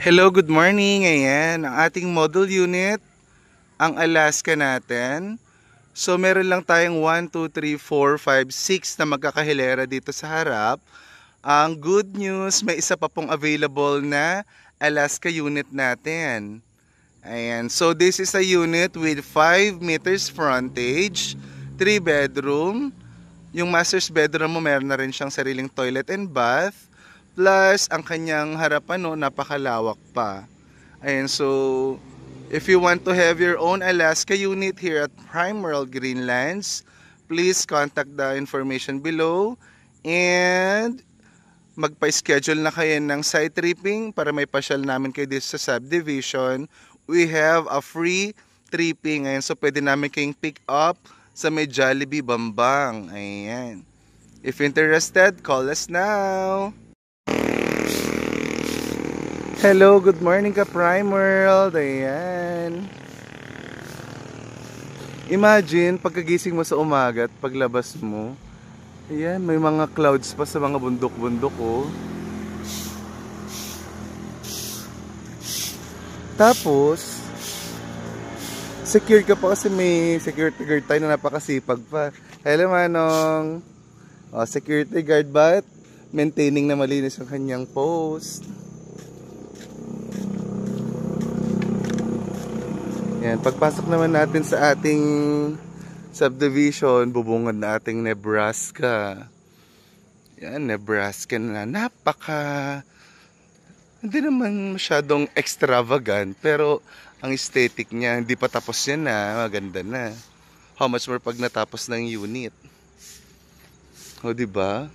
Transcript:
Hello, good morning. Ayan, ang ating model unit, ang Alaska natin. So, meron lang tayong 1, 2, 3, 4, 5, 6 na magkakahilera dito sa harap. Ang good news, may isa pa pong available na Alaska unit natin. Ayan, so this is a unit with 5 meters frontage, 3 bedroom. Yung master's bedroom mo, meron na rin siyang sariling toilet and bath. Plus, ang kanyang harapan, no, napakalawak pa. Ayan, so, if you want to have your own Alaska unit here at Prime World Greenlands, please contact the information below. And, magpa-schedule na kayo ng site tripping para may pasyal namin kayo dito sa subdivision. We have a free tripping. Ayan, so pwede namin kayong pick up sa may Jollibee Bambang. Ayan. If interested, call us now. Hello, good morning ka Prime World. Ayan. Imagine, pagkagising mo sa umaga at paglabas mo, ayan, may mga clouds pa sa mga bundok-bundok, oh. Tapos, secure ka pa kasi may security guard tayo na napakasipag pa. Hello, Manong. Oh, security guard ba? Maintaining na malinis ang kanyang post. Yan, pagpasok naman natin sa ating subdivision, bubungad na ating Nebraska. Yan, Nebraska na hindi naman masyadong extravagant, pero ang aesthetic niya, hindi pa tapos yan na, maganda na. How much more pag natapos ng unit? O, diba?